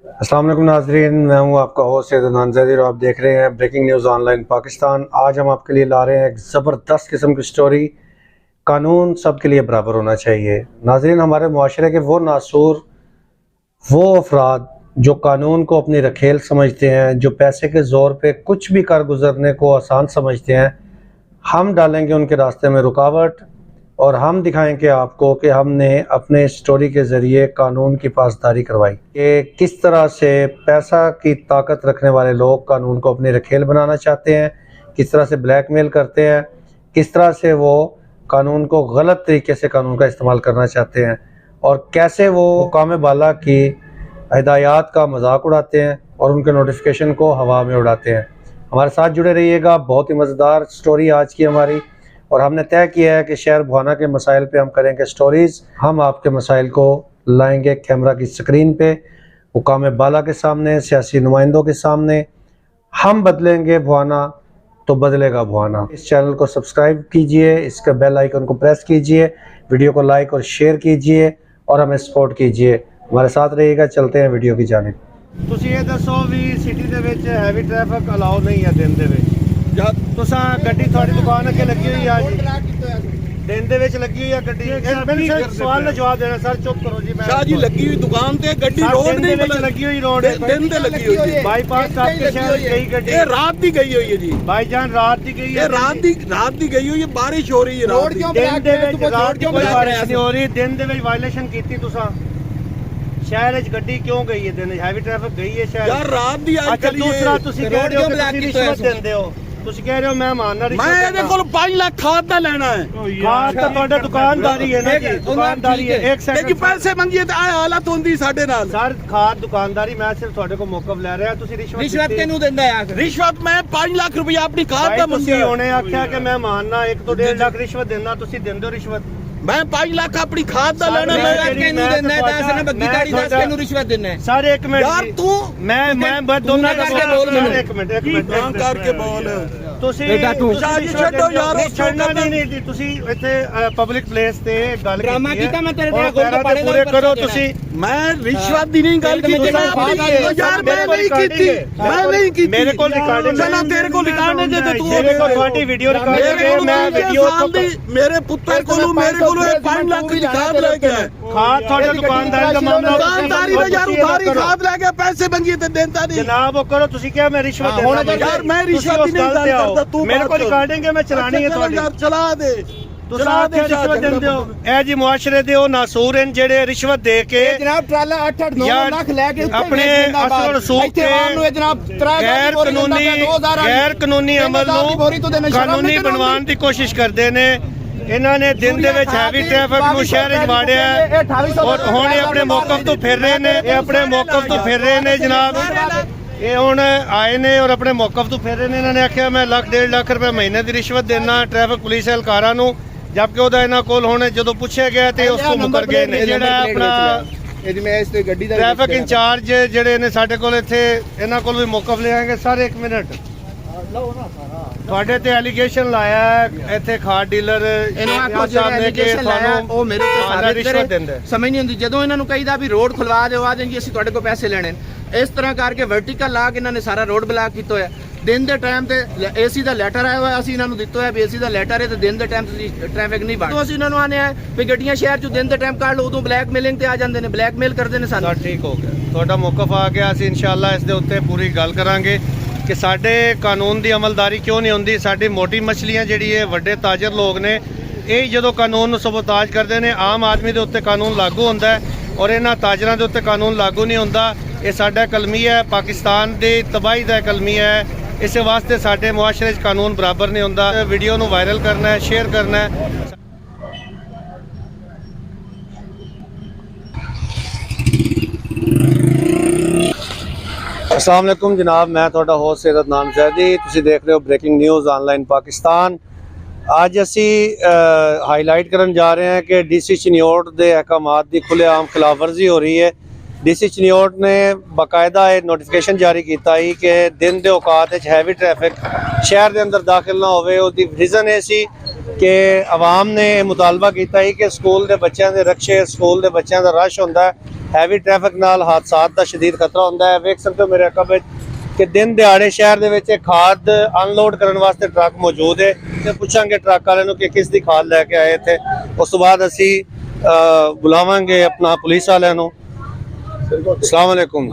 अस्सलाम वालेकुम नाज़रीन, मैं हूं आपका होस्ट सैयद अदनान ज़ैदी और आप देख रहे हैं ब्रेकिंग न्यूज़ ऑनलाइन पाकिस्तान। आज हम आपके लिए ला रहे हैं एक ज़बरदस्त किस्म की स्टोरी। कानून सब के लिए बराबर होना चाहिए। नाज़रीन, हमारे मुआशरे के वो नासूर, वो अफराद जो कानून को अपनी रखेल समझते हैं, जो पैसे के ज़ोर पे कुछ भी कर गुजरने को आसान समझते हैं, हम डालेंगे उनके रास्ते में रुकावट और हम दिखाएंगे आपको कि हमने अपने स्टोरी के ज़रिए कानून की पासदारी करवाई कि किस तरह से पैसा की ताकत रखने वाले लोग कानून को अपनी रखेल बनाना चाहते हैं, किस तरह से ब्लैकमेल करते हैं, किस तरह से वो कानून को गलत तरीके से कानून का इस्तेमाल करना चाहते हैं और कैसे वो हुकाम बाला की हिदायत का मजाक उड़ाते हैं और उनके नोटिफिकेशन को हवा में उड़ाते हैं। हमारे साथ जुड़े रहिएगा, बहुत ही मज़ेदार स्टोरी आज की हमारी। और हमने तय किया है कि शहर भुआना के मसाइल पे हम करेंगे स्टोरीज़। हम आपके मसाइल को लाएंगे कैमरा की स्क्रीन पे, हुकाम बाला के सामने, सियासी नुमाइंदों के सामने। हम बदलेंगे भुआना तो बदलेगा भुआना। इस चैनल को सब्सक्राइब कीजिए, इसके बेल आइकन को प्रेस कीजिए, वीडियो को लाइक और शेयर कीजिए और हमें सपोर्ट कीजिए। हमारे साथ रहिएगा, चलते हैं वीडियो की जानिब। ਤੁਸੀਂ ਇਹ ਦੱਸੋ ਵੀ ਸਿਟੀ ਦੇ ਵਿੱਚ ਹੈਵੀ ਟ੍ਰੈਫਿਕ ਅਲਾਉ ਨਹੀਂ ਹੈ ਦਿਨ ਦੇ ਵਿੱਚ। ਜਦ ਤੁਸੀਂ ਗੱਡੀ ਤੁਹਾਡੀ ਦੁਕਾਨ ਅੱਗੇ ਲੱਗੀ ਹੋਈ ਆ ਜੀ, ਦਿਨ ਦੇ ਵਿੱਚ ਲੱਗੀ ਹੋਈ ਆ ਗੱਡੀ। ਮੈਨੂੰ ਸਿਰ ਸਵਾਲ ਦਾ ਜਵਾਬ ਦੇਣਾ ਸਰ, ਚੁੱਪ ਕਰੋ ਜੀ। ਮੈਂ शाह जी लगी हुई दुकान ते गड्डी रोड ਦਿਨ ਦੇ नहीं ਵਿੱਚ ਲੱਗੀ ਹੋਈ ਰੋਡ दिन ते लगी हुई जी। ਬਾਈਪਾਸ ਕਰਕੇ ਸ਼ਹਿਰ ਗਈ ਗੱਡੀ। ये रात दी गई हुई है जी, ਬਾਈਜਾਨ ਰਾਤ ਦੀ ਗਈ ये ਹੈ। रात दी गई हुई है। बारिश हो रही है रात दी। ਦਿਨ ਦੇ ਵਿੱਚ ਰਾਤ ਦੀ ਕੋਈ ਬਾਰਿਸ਼ ਨਹੀਂ ਹੋ ਰਹੀ। ਦਿਨ ਦੇ ਵਿੱਚ ਵਾਇਲੇਸ਼ਨ ਕੀਤੀ ਤੁਸੀਂ। ਸ਼ਹਿਰ ਵਿੱਚ ਗੱਡੀ ਕਿਉਂ ਗਈ ਹੈ ਦਿਨ? ਹੈਵੀ ਟ੍ਰੈਫਿਕ ਗਈ ਹੈ ਸ਼ਹਿਰ। यार रात दी आज ਅੱਛਾ, चली ਦੂਸਰਾ ਤੁਸੀਂ ਕਹਿ ਰਹੇ ਹੋ ਕਿ ਤੁਸੀਂ ਰਿਸ਼ਵਤ ਦਿੰਦੇ ਹੋ। ਤੁਸੀਂ ਕਹਿ ਰਹੇ ਹੋ ਮੈਂ ਮਾਨਨਾ ਰਿਸ਼ਵਤ मैं ਇਹਦੇ ਕੋਲ 5 ਲੱਖ ਖਾਦ ਦਾ ਲੈਣਾ ਹੈ। ਖਾਦ ਤਾਂ ਤੁਹਾਡਾ ਦੁਕਾਨਦਾਰੀ ਹੈ ਨਾ ਜੀ, ਦੁਕਾਨਦਾਰੀ ਹੈ। ਇੱਕ लेकिन ਸੈਕਿੰਡ पैसे मंगिए तो आ हालत होंदी ਸਾਡੇ ਨਾਲ। ਸਰ, ਖਾਦ ਦੁਕਾਨਦਾਰੀ ਮੈਂ ਸਿਰਫ ਤੁਹਾਡੇ ਕੋਲ ਮੌਕਫ ਲੈ ਰਿਹਾ। ਤੁਸੀਂ ਰਿਸ਼ਵਤ ਕਿਹਨੂੰ ਦਿੰਦਾ ਆ? ਰਿਸ਼ਵਤ ਮੈਂ 5 ਲੱਖ ਰੁਪਇਆ ਆਪਣੀ ਖਾਦ ਭਾਈ ਦਾ ਤੁਸੀਂ ਮੰਗਿਆ। ਹੁਣੇ ਆਖਿਆ ਕਿ ਮੈਂ ਮਾਨਨਾ 1 ਤੋਂ 1.5 ਲੱਖ ਰਿਸ਼ਵਤ ਦੇਣਾ, ਤੁਸੀਂ ਦਿੰਦੇ ਹੋ ਰਿਸ਼ਵਤ। ਮੈਂ 5 ਲੱਖ ਆਪਣੀ ਖਾਦ ਦਾ ਲੈਣਾ। ਮੈਂ ਮੈਂ ਕਿਹਨੂੰ ਦਿੰਦਾ ਹੈ? ਦੱਸ ਨਾ, ਬੱਗੀ ਦਾੜੀ ਦੱਸ ਕਿਹਨੂੰ ਰਿਸ਼ਵਤ ਦਿੰਦਾ ਹੈ? ਸਰ ਇੱਕ ਮਿੰਟ ਯਾਰ ਜੀ। ਤੂੰ ਮੈਂ ਬਸ ਦੋਨਾਂ ਦਾ ਕਰਕੇ ਬੋਲ ਮੈਨੂੰ। ਇੱਕ ਮਿੰਟ ਤਾਂ ਕਰਕੇ ਬੋਲ। ਤੁਸੀਂ ਸ਼ਾਹ ਜੀ ਛੱਡੋ ਯਾਰ, ਉਸ ਛੱਡਣਾ ਨਹੀਂ। ਤੁਸੀਂ ਇੱਥੇ ਪਬਲਿਕ ਪਲੇਸ ਤੇ ਗੱਲ ਡਰਾਮਾ ਕੀਤੀ ਹੈ। ਕੀਤਾ, ਮੈਂ ਤੇਰੇ ਹੁਣ ਨਾਲ ਗੋਲ ਪੈਰਾਂ ਤੇ ਪਾੜੇ ਦਾ ਪੂਰੇ ਕਰੋ ਪਰਚਾ ਤੁਸੀਂ। ਮੈਂ ਰਿਸ਼ਵਤ ਦੀ ਨਹੀਂ ਗੱਲ ਕੀਤੀ। ਮੈਂ ਆਪਣੀ ਯਾਰ ਮੈਂ ਨਹੀਂ ਕੀਤੀ, ਮੈਂ ਨਹੀਂ ਕੀਤੀ। ਮੇਰੇ ਕੋਲ ਰਿਕਾਰਡਿੰਗ ਚਲਾ ਤੇਰੇ ਕੋਲ ਰਿਕਾਰਡਿੰਗ ਹੈ ਤੇ ਤੂੰ ਮੇਰੇ ਕੋਲ ਤੁਹਾਡੀ ਵੀਡੀਓ ਰਿਕਾਰਡਿੰਗ ਹੈ। ਮੈਂ ਵੀਡੀਓ ਮੇਰੇ ਪੁੱਤਰ ਕੋਲੋਂ 5 ਲੱਖ ਦੀ ਖਾਦ ਲੈ ਕੇ ਆਇਆ। ਖਾਦ ਤੁਹਾਡੇ ਦੁਕਾਨਦਾਰ ਦਾ ਮਾਮਲਾ। ਦੁਕਾਨਦਾਰੀ ਦਾ ਯਾਰ ਉਧਾਰੀ ਖਾਦ ਲੈ ਕੇ ਪੈਸੇ ਮੰਗੀਏ ਤੇ ਦਿੰਦਾ ਨਹੀਂ। ਜਨਾਬ ਉਹ ਕਰੋ, ਤੁਸੀਂ ਕਿਹਾ ਮੈਂ ਰਿਸ਼ਵਤ ਦੇਣਾ। ਯਾਰ ਮੈਂ ਰਿਸ਼ਵਤ ਦੀ ਨਹੀਂ ਗੱਲ ਕਰਦਾ। ਤੂੰ ਮੇਰੇ ਕੋਲ ਰਿਕਾਰਡਿੰਗ ਹੈ, ਮੈਂ ਚਲਾਣੀ ਹੈ ਤੁਹਾਡੀ। ਯਾਰ ਚਲਾ ਦੇ, ਤੁਸੀਂ ਆਖਿਆ ਰਿਸ਼ਵਤ ਦਿੰਦੇ ਹੋ। ਇਹ ਜੀ ਮੁਆਸ਼ਰੇ ਦੇ ਉਹ ਨਾਸੂਰ ਹਨ ਜਿਹੜੇ ਰਿਸ਼ਵਤ ਦੇ ਕੇ ਜਨਾਬ ਟਰਾਲਾ 8-9 ਲੱਖ ਲੈ ਕੇ ਆਪਣੇ ਅਸਲ ਰਸੂਖ ਤੇ ਗੈਰ ਕਾਨੂੰਨੀ ਅਮਲ ਨੂੰ ਕਾਨੂੰਨੀ ਬਣਵਾਉਣ ਦੀ ਕੋਸ਼ਿਸ਼ ਕਰਦੇ ਨੇ। ਇਹਨਾਂ ਨੇ ਦਿਨ ਦੇ ਵਿੱਚ ਹੈਵੀ ਟ੍ਰੈਫਿਕ ਨੂੰ ਸ਼ਹਿਰ ਵਿੱਚ ਵਾੜਿਆ ਔਰ ਹੁਣ ਇਹ ਆਪਣੇ ਮੌਕਫ ਤੋਂ ਫਿਰ ਰਹੇ ਨੇ। ਇਹ ਆਪਣੇ ਮੌਕਫ ਤੋਂ ਫਿਰ ਰਹੇ ਨੇ ਜਨਾਬ। ਇਹ ਹੁਣ ਆਏ ਨੇ ਔਰ ਆਪਣੇ ਮੌਕਫ ਤੋਂ ਫਿਰ ਰਹੇ ਨੇ। ਇਹਨਾਂ ਨੇ ਆਖਿਆ ਮੈਂ 1.5 ਲੱਖ ਰੁਪਏ ਮਹੀਨੇ ਦੀ ਰਿਸ਼ਵਤ ਦੇਣਾ ਟ੍ਰੈਫਿਕ ਪੁਲਿਸ ਅਹਿਲਕਾਰਾਂ ਨੂੰ, ਜਦਕਿ ਉਹਦਾ ਇਹਨਾਂ ਕੋਲ ਹੁਣ ਜਦੋਂ ਪੁੱਛਿਆ ਗਿਆ ਤੇ ਉਸ ਤੋਂ ਮੁਕਰ ਗਏ ਨੇ। ਜਿਹੜਾ ਆਪਣਾ ਟ੍ਰੈਫਿਕ ਇੰਚਾਰਜ ਜਿਹੜੇ ਨੇ ਸਾਡੇ ਕੋਲ ਇੱਥੇ, ਇਹਨਾਂ ਕੋਲ ਵੀ ਮੌਕਫ ਲੈ ਆਏਗੇ। ਸਰ 1 ਮਿੰਟ, ਤੁਹਾਡੇ ਤੇ ਐਲੀਗੇਸ਼ਨ ਲਾਇਆ ਹੈ ਇੱਥੇ ਖਾਦ ਡੀਲਰ ਸਾਹਮਣੇ ਕਿ ਤੁਹਾਨੂੰ ਉਹ ਮੇਰੇ ਤੇ ਸਾਬਿਤ ਰਿਸ਼ਵਤ ਦਿੰਦੇ। ਸਮਝ ਨਹੀਂ ਹੁੰਦੀ। ਜਦੋਂ ਇਹਨਾਂ ਨੂੰ ਕਹੀਦਾ ਵੀ ਰੋਡ ਖੁਲਵਾ ਦਿਓ, ਆ ਦੇਣਗੇ ਅਸੀਂ ਤੁਹਾਡੇ ਕੋਲ ਪੈਸੇ ਲੈਣੇ ਨੇ। ਇਸ ਤਰ੍ਹਾਂ ਕਰਕੇ ਵਰਟੀਕਲ ਲਾ ਕੇ ਇਹਨਾਂ ਨੇ ਸਾਰਾ ਰੋਡ ਬਲਾਕ ਕੀਤਾ ਹੋਇਆ। ਦਿਨ ਦੇ ਟਾਈਮ ਤੇ ਏਸੀ ਦਾ ਲੈਟਰ ਆਇਆ ਹੋਇਆ, ਅਸੀਂ ਇਹਨਾਂ ਨੂੰ ਦਿੱਤਾ ਹੋਇਆ ਵੀ ਏਸੀ ਦਾ ਲੈਟਰ ਹੈ ਤੇ ਦਿਨ ਦੇ ਟਾਈਮ ਤੁਸੀਂ ਟ੍ਰੈਫਿਕ ਨਹੀਂ ਬਾੜ। ਅਸੀਂ ਇਹਨਾਂ ਨੂੰ ਆਨੇ ਆ ਵੀ ਗੱਡੀਆਂ ਸ਼ਹਿਰ ਚ ਦਿਨ ਦੇ ਟਾਈਮ ਕੱਢ ਲਓ, ਉਦੋਂ ਬਲੈਕਮੇਲਿੰਗ ਤੇ ਆ ਜਾਂਦੇ ਨੇ, ਬਲੈਕਮੇਲ ਕਰਦੇ ਨੇ ਸਾਨੂੰ। ਠੀਕ ਹੋ ਗਿਆ, ਤੁਹਾਡਾ ਮੌਕਫ ਆ ਗਿਆ। ਅਸੀਂ ਇਨਸ਼ਾਅੱਲਾ ਇਸ ਦੇ ਉੱਤੇ ਪੂਰੀ ਗੱਲ ਕਰਾਂਗੇ ਕਿ ਸਾਡੇ ਕਾਨੂੰਨ ਦੀ ਅਮਲਦਾਰੀ ਕਿਉਂ ਨਹੀਂ ਹੁੰਦੀ। ਸਾਡੀ ਮੋਟੀ ਮਛਲੀਆਂ ਜਿਹੜੀ ਹੈ ਵੱਡੇ ਤਾਜਰ ਲੋਕ ਨੇ, ਇਹ ਜਦੋਂ ਕਾਨੂੰਨ ਨੂੰ ਸਬੋਤਾਜ ਕਰਦੇ ਨੇ, ਆਮ ਆਦਮੀ ਦੇ ਉੱਤੇ ਕਾਨੂੰਨ ਲਾਗੂ ਹੁੰਦਾ ਹੈ ਔਰ ਇਹਨਾਂ ਤਾਜਰਾਂ ਦੇ ਉੱਤੇ ਕਾਨੂੰਨ ਲਾਗੂ ਨਹੀਂ ਹੁੰਦਾ। ਇਹ ਸਾਡਾ ਕਲਮੀ ਹੈ, ਪਾਕਿਸਤਾਨ ਦੀ ਤਬਾਹੀ ਦਾ ਕਲਮੀ ਹੈ। ਇਸੇ ਵਾਸਤੇ ਸਾਡੇ ਮੁਆਸ਼ਰੇ 'ਚ ਕਾਨੂੰਨ ਬਰਾਬਰ ਨਹੀਂ ਹੁੰਦਾ। ਵੀਡੀਓ ਨੂੰ ਵਾਇਰਲ ਕਰਨਾ ਹੈ, ਸ਼ੇਅਰ ਕਰਨਾ ਹੈ। अस्सलाम वालेकुम जनाब, मैं ਤੁਹਾਡਾ ਹੋਸਟ ਸੈयद ਅਦਨਾਨ ਜ਼ੈਦੀ। ਤੁਸੀਂ ਦੇਖ ਰਹੇ ਹੋ ਬ੍ਰੇਕਿੰਗ ਨਿਊਜ਼ ਆਨਲਾਈਨ ਪਾਕਿਸਤਾਨ। ਅੱਜ ਅਸੀਂ ਹਾਈਲਾਈਟ ਕਰਨ ਜਾ ਰਹੇ ਹਾਂ ਕਿ ਡੀਸੀ ਚਨਿਓਟ ਦੇ ਅਹਿਕਾਮਾਤ ਦੀ ਖੁੱਲ੍ਹੇਆਮ ਖਿਲਾਫਵਰਜ਼ੀ ਹੋ ਰਹੀ ਹੈ। ਡੀਸੀ ਚਨਿਓਟ ਨੇ ਬਾਕਾਇਦਾ ਇਹ ਨੋਟੀਫਿਕੇਸ਼ਨ ਜਾਰੀ ਕੀਤਾ ਹੈ ਕਿ ਦਿਨ ਦੇ ਔਕਾਤ ਵਿੱਚ ਹੈਵੀ ਟ੍ਰੈਫਿਕ ਸ਼ਹਿਰ ਦੇ ਅੰਦਰ ਦਾਖਲ ਨਾ ਹੋਵੇ। ਉਹਦੀ ਰੀਜ਼ਨ ਇਹ ਸੀ ਕਿ ਆਵਾਮ ਨੇ ਮੁਤਾਲਬਾ ਕੀਤਾ ਹੈ ਕਿ ਸਕੂਲ ਦੇ ਬੱਚਿਆਂ ਦੇ ਰਕਸ਼ੇ, ਸਕੂਲ ਦੇ ਬੱਚਿਆਂ ਦਾ ਰਸ਼ ਹੁੰਦਾ ਹੈ हैवी ट्रैफिक नाल हादसात का शदीद खतरा होंदा है। वेख सकते हो मेरे अकब कि दिन दिहाड़े शहर दे विच खाद अनलोड करने वास्ते ट्रक मौजूद है ते पुछांगे ट्रक वाले कि किस दी खाद लैके आए थे। उस तो बाद असी बुलावांगे अपना पुलिस वाले नूं। अस्सलाम वालेकुम,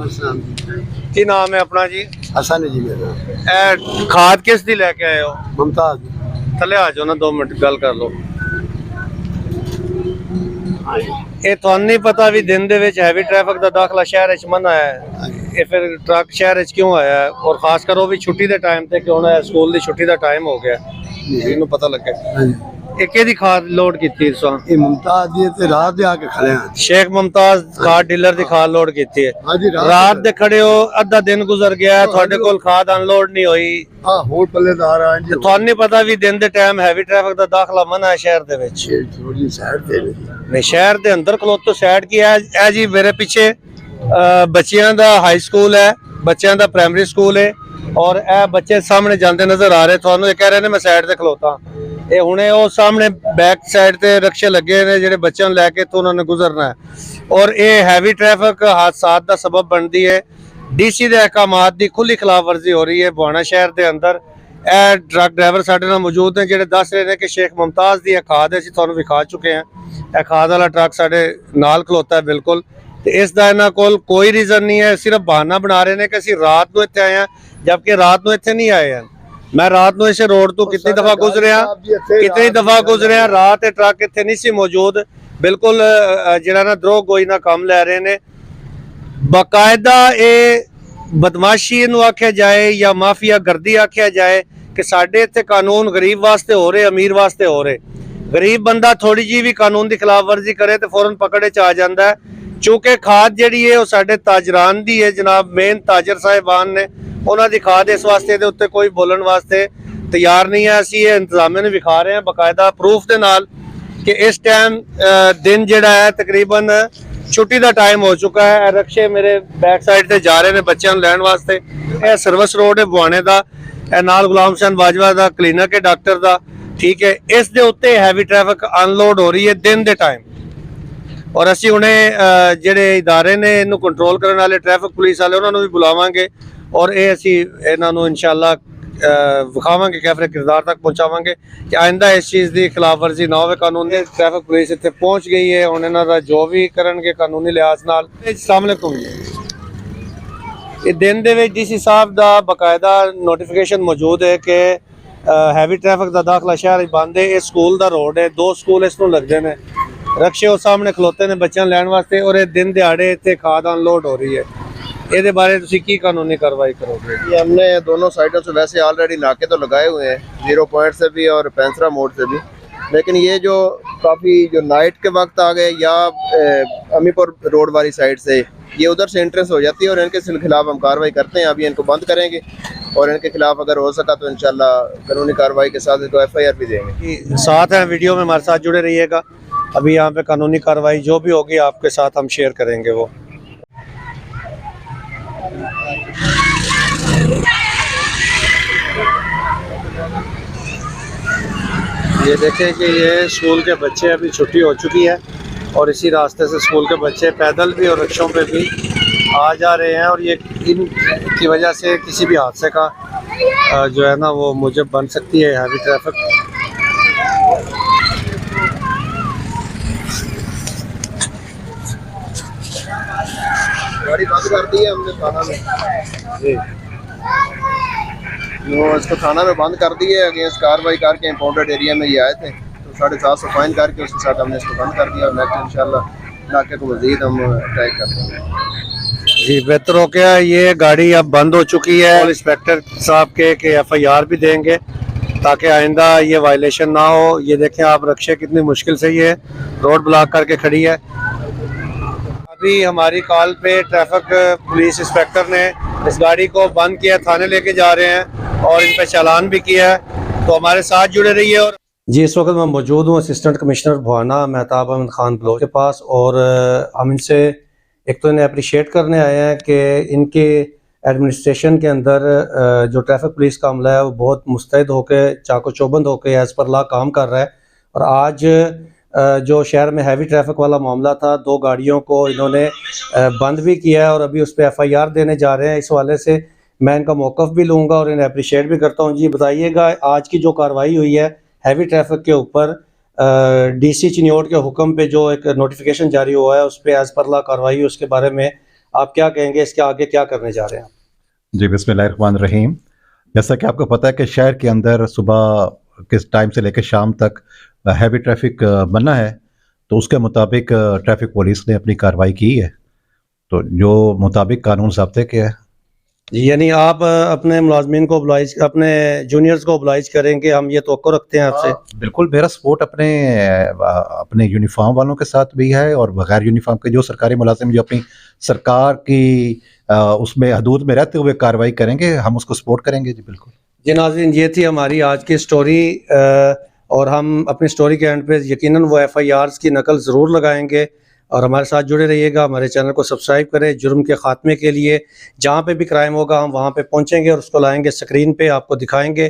की नाम है अपना जी? हसन जी मेरा। ए खाद किस दी लैके आए हो? मुमताज थले आ जाओ ना, 2 मिनट गल कर लो। ਇਹ ਤੁਹਾਨੂੰ नहीं पता भी दिन दे विच हैवी ट्रैफिक ਦਾ ਦਾਖਲਾ ਸ਼ਹਿਰ ਵਿੱਚ ਮਨਾ ਹੈ। ਇਹ ਫਿਰ ਟਰੱਕ ਸ਼ਹਿਰ ਵਿੱਚ ਕਿਉਂ ਆਇਆ ਹੈ ਔਰ ਖਾਸ ਕਰ ਉਹ ਵੀ ਛੁੱਟੀ ਦੇ ਟਾਈਮ ਤੇ ਕਿਉਂ ਆਇਆ? ਸਕੂਲ ਦੀ ਛੁੱਟੀ ਦਾ ਟਾਈਮ ਹੋ ਗਿਆ, ਇਹਨੂੰ ਪਤਾ ਲੱਗਾ। ਇਹ ਕਿਹਦੀ ਖਾਦ ਲੋਡ ਕੀਤੀ ਤੁਸੀਂ? ਇਹ ਮੁਮਤਾਜ਼ ਦੀ ਤੇ ਰਾਤ ਦੇ ਆ ਕੇ ਖੜੇ ਆ। शेख मुमताज खाद डीलर ਦੀ ਖਾਦ ਲੋਡ ਕੀਤੀ ਹੈ। ਹਾਂਜੀ ਰਾਤ ਦੇ ਖੜੇ ਹੋ, ਅੱਧਾ ਦਿਨ ਗੁਜ਼ਰ ਗਿਆ, ਤੁਹਾਡੇ ਕੋਲ ਖਾਦ ਅਨਲੋਡ ਨਹੀਂ ਹੋਈ। ਹਾਂ ਹੋਰ ਪੱਲੇਦਾਰ ਆ ਜੀ। ਤੁਹਾਨੂੰ ਨਹੀਂ ਪਤਾ ਵੀ ਦਿਨ ਦੇ ਟਾਈਮ ਹੈਵੀ ਟ੍ਰੈਫਿਕ ਦਾ ਦਾਖਲਾ ਮਨਾ ਹੈ ਸ਼ਹਿਰ ਦੇ ਵਿੱਚ? ਥੋੜੀ ਸਾਈਡ ਤੇ ਨਹੀਂ, ਸ਼ਹਿਰ ਦੇ ਅੰਦਰ ਖਲੋਤੋ, ਸਾਈਡ ਕੀ ਹੈ? ਇਹ ਜੀ ਮੇਰੇ ਪਿੱਛੇ ਬੱਚਿਆਂ ਦਾ ਹਾਈ ਸਕੂਲ ਹੈ, ਬੱਚਿਆਂ ਦਾ ਪ੍ਰਾਇਮਰੀ ਸਕੂਲ ਹੈ ਔਰ ਇਹ ਬੱਚੇ ਸਾਹਮਣੇ ਜਾਂਦੇ ਨਜ਼ਰ ਆ ਰਹੇ ਤੁਹਾਨੂੰ। ਇਹ ਕਹਿ ਰਹੇ ਨੇ ਮੈਂ ਸਾਈਡ ਤੇ ਖਲੋਤਾ। ਇਹ ਹੁਣੇ ਉਹ ਸਾਹਮਣੇ ਬੈਕ ਸਾਈਡ ਤੇ ਰਕਸ਼ੇ ਲੱਗੇ ਨੇ ਜਿਹੜੇ ਬੱਚਿਆਂ ਨੂੰ ਲੈ ਕੇ ਤੋਂ ਉਹਨਾਂ ਨੇ ਗੁਜ਼ਰਨਾ ਹੈ ਔਰ ਇਹ ਹੈਵੀ ਟ੍ਰੈਫਿਕ ਹਾਦਸਾਤ ਦਾ ਸਬਬ ਬਣਦੀ ਹੈ। ਡੀਸੀ ਦੇ ਅਹਿਕਾਮਾਤ ਦੀ ਖੁੱਲੀ ਖਿਲਾਫਵਰਜ਼ੀ ਹੋ ਰਹੀ ਹੈ ਬੁਆਣਾ ਸ਼ਹਿਰ ਦੇ ਅੰਦਰ। ਇਹ ਟਰੱਕ ਡਰਾਈਵਰ ਸਾਡੇ ਨਾਲ ਮੌਜੂਦ ਨੇ ਜਿਹੜੇ ਦੱਸ ਰਹੇ ਨੇ ਕਿ ਸ਼ੇਖ ਮੁਮਤਾਜ਼ ਦੀ ਖਾਦ ਅਸੀਂ ਤੁਹਾਨੂੰ ਵਿਖਾ ਚੁੱਕੇ ਹਾਂ। ਇਹ ਖਾਦ ਵਾਲਾ ਟਰੱਕ ਸਾਡੇ ਨਾਲ ਖਲੋਤਾ ਹੈ ਬਿਲਕੁਲ, ਤੇ ਇਸ ਦਾ ਇਹਨਾਂ ਕੋਲ ਕੋਈ ਰੀਜ਼ਨ ਨਹੀਂ ਹੈ, ਸਿਰਫ ਬਹਾਨਾ ਬਣਾ ਰਹੇ ਨੇ ਕਿ ਅਸੀਂ ਰਾਤ ਨੂੰ ਇੱਥੇ ਆਏ ਹਾਂ, ਜਦਕਿ ਰਾਤ ਨੂੰ ਇੱਥੇ ਨਹੀਂ ਆਏ ਹਨ। मैं रात ਨੂੰ इसे रोड तो कितनी दफा गुजरिया रात ट्रक इतने नहीं सी मौजूद। बिल्कुल जिहड़ा ना द्रोह गोई ना काम लै रहे ने बाकायदा। ये बदमाशी इनू आख्या जाए या माफिया गर्दी आख्या जाए कि साडे इत्थे कानून गरीब वास्ते हो रहे, अमीर वास्ते हो रहे। गरीब बंदा थोड़ी जी भी कानून की खिलाफवर्जी करे तो फौरन पकड़े च आ जाता है। चूंकि खाद जिहड़ी है वो साडे ताजरान दी है, जनाब मेन ताजर साहिबान ने ਉਹਨਾਂ ਦੀ ਖਾਦ ਇਸ ਵਾਸਤੇ ਦੇ ਉੱਤੇ ਕੋਈ ਬੋਲਣ ਵਾਸਤੇ ਤਿਆਰ ਨਹੀਂ ਹੈ। ਅਸੀਂ ਇਹ ਇੰਤਜ਼ਾਮੀਆਂ ਨੂੰ ਵਿਖਾ ਰਹੇ ਹਾਂ ਬਕਾਇਦਾ ਪ੍ਰੂਫ ਦੇ ਨਾਲ ਕਿ ਇਸ ਟਾਈਮ ਦਿਨ ਜਿਹੜਾ ਹੈ ਤਕਰੀਬਨ ਛੁੱਟੀ ਦਾ ਟਾਈਮ ਹੋ ਚੁੱਕਾ ਹੈ। ਰਕਸ਼ੇ ਮੇਰੇ ਬੈਕ ਸਾਈਡ ਤੇ ਜਾ ਰਹੇ ਨੇ ਬੱਚਿਆਂ ਨੂੰ ਲੈਣ ਵਾਸਤੇ। ਇਹ ਸਰਵਿਸ ਰੋਡ ਹੈ ਬੁਆਣੇ ਦਾ, ਇਹ ਨਾਲ ਗੁਲਾਮ ਹੁਸੈਨ ਬਾਜਵਾ ਦਾ ਕਲੀਨਿਕ ਹੈ ਡਾਕਟਰ ਦਾ, ਠੀਕ ਹੈ। ਇਸ ਦੇ ਉੱਤੇ ਹੈਵੀ ਟ੍ਰੈਫਿਕ ਅਨਲੋਡ ਹੋ ਰਹੀ ਹੈ ਦਿਨ ਦੇ ਟਾਈਮ ਔਰ ਅਸੀਂ ਹੁਣੇ ਜਿਹੜੇ ਇਦਾਰੇ ਨੇ ਇਹਨੂੰ ਕੰਟਰੋਲ ਕਰਨ ਵਾਲੇ ਟ੍ਰੈਫਿਕ ਪੁਲਿਸ ਵਾਲੇ ਉਹਨਾਂ ਨੂੰ ਵੀ ਬੁਲਾਵਾਂਗੇ और ये असी इन्हों इंशाअल्लाह विखावांगे, कैमरे किरदार तक पहुँचावांगे कि आइंदा इस चीज़ की खिलाफवर्जी ना हो। कानून की ट्रैफिक पुलिस इतने पहुँच गई है, हुण इन्हां दा जो भी करनगे कानूनी लिहाज नाल। अस्सलाम वालेकुम जी। ये दिन दे विच डीसी साहब दा बाकायदा नोटिफिकेशन मौजूद है कि हैवी ट्रैफिक का दाखला शहर बंद है। ये स्कूल का रोड है, 2 स्कूल इस नूं लगदे ने, रक्शे उस सामने खलोते ने बच्चों लैण वास्ते और ये दिन दिहाड़े इत्थे खाद अनलोड हो रही है। ਇਹਦੇ ਬਾਰੇ ਤੁਸੀਂ ਕੀ ਕਾਨੂੰਨੀ कार्रवाई करोगे? ये हमने दोनों साइडों से वैसे ऑलरेडी नाके तो लगाए हुए हैं, 0 पॉइंट से भी और पेंसरा मोड़ से भी, लेकिन ये जो काफ़ी जो नाइट के वक्त आ गए या अमीपुर रोड वाली साइड से ये उधर से एंट्रेंस हो जाती है और इनके खिलाफ हम कार्रवाई करते हैं। अभी इनको बंद करेंगे और इनके खिलाफ अगर हो सका तो इंशाल्लाह कानूनी कार्रवाई के साथ इनको FIR भी देंगे। साथ हैं वीडियो में हमारे साथ जुड़े रहिएगा। अभी यहाँ पे कानूनी कार्रवाई जो भी होगी आपके साथ हम शेयर करेंगे। वो ये देखें कि ये स्कूल के बच्चे अभी छुट्टी हो चुकी है और इसी रास्ते से स्कूल के बच्चे पैदल भी और रिक्शों पे भी आ जा रहे हैं और ये इनकी वजह से किसी भी हादसे का जो है ना वो मूजब बन सकती है हैवी ट्रैफिक। गाड़ी बंद कर दी है हमने थाना में जी, इसको थाना में बंद कर दी है। अगेंस्ट कार्रवाई करके इम्पाउंडेड एरिया में ये आए थे तो 750 फाइन करके उसके साथ हमने इसको बंद कर दिया और नेक्स्ट इंशाल्लाह इलाके को मज़ीद हम अटैक कर देंगे। जी बेहतर हो गया। ये गाड़ी अब बंद हो चुकी है। इंस्पेक्टर साहब के FIR भी देंगे ताकि आइंदा ये वायलेशन ना हो। ये देखें आप रक्शे कितनी मुश्किल से ये रोड ब्लॉक करके खड़ी है। अभी हमारी कॉल पे ट्रैफिक पुलिस इंस्पेक्टर ने इस गाड़ी को बंद किया, थाने लेके जा रहे हैं और इन पे चालान भी किया है। तो हमारे साथ जुड़े रहिए। और जी इस वक्त मैं मौजूद हूँ असिस्टेंट कमिश्नर भुआना महताब अहमद खान बलोच के पास और हम इनसे एक तो इन्हें अप्रिशिएट करने आए हैं कि इनके एडमिनिस्ट्रेशन के अंदर जो ट्रैफिक पुलिस का अमला है वो बहुत मुस्तैद होकर चाको चौबंद होकर एज़ पर लॉ काम कर रहा है। और आज जो शहर में हैवी ट्रैफिक वाला मामला था, 2 गाड़ियों को इन्होंने बंद भी किया है और अभी उस पर FIR देने जा रहे हैं। इस हवाले से मैं इनका मौक़िफ़ भी लूँगा और इन्हें अप्रिशिएट भी करता हूँ। जी बताइएगा, आज की जो कार्रवाई हुई है हैवी ट्रैफिक के ऊपर, DC चिन्योट के हुक्म पे जो एक नोटिफिकेशन जारी हुआ है उस पर एज़ पर लॉ कार्रवाई, उसके बारे में आप क्या कहेंगे? इसके आगे क्या करने जा रहे हैं? जी बिस्मिल्लाहिर्रहमानिर्रहीम। जैसा कि आपको पता है कि शहर के अंदर सुबह किस टाइम से लेकर शाम तक हैवी ट्रैफिक बना है, तो उसके मुताबिक ट्रैफिक पुलिस ने अपनी कार्रवाई की है, तो जो मुताबिक कानून ज़ाब्ते के है। यानी आप अपने मुलाजमीन को oblige, अपने जूनियर्स को oblige करेंगे, हम ये तवक्को रखते हैं आपसे। बिल्कुल, मेरा सपोर्ट अपने यूनिफॉर्म वालों के साथ भी है और बगैर यूनिफॉर्म के जो सरकारी मुलाजिम जो अपनी सरकार की उसमें हदूद में रहते हुए कार्रवाई करेंगे, हम उसको सपोर्ट करेंगे। जी बिल्कुल। जी नाज़रीन, ये थी हमारी आज की स्टोरी और हम अपनी स्टोरी के एंड पे यकीनन वो FIRs की नकल ज़रूर लगाएंगे और हमारे साथ जुड़े रहिएगा। हमारे चैनल को सब्सक्राइब करें। जुर्म के ख़ात्मे के लिए जहाँ पे भी क्राइम होगा हम वहाँ पे पहुँचेंगे और उसको लाएंगे, स्क्रीन पे आपको दिखाएंगे।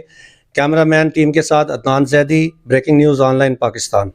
कैमरामैन टीम के साथ Adnan Zaidi, breaking news online Pakistan.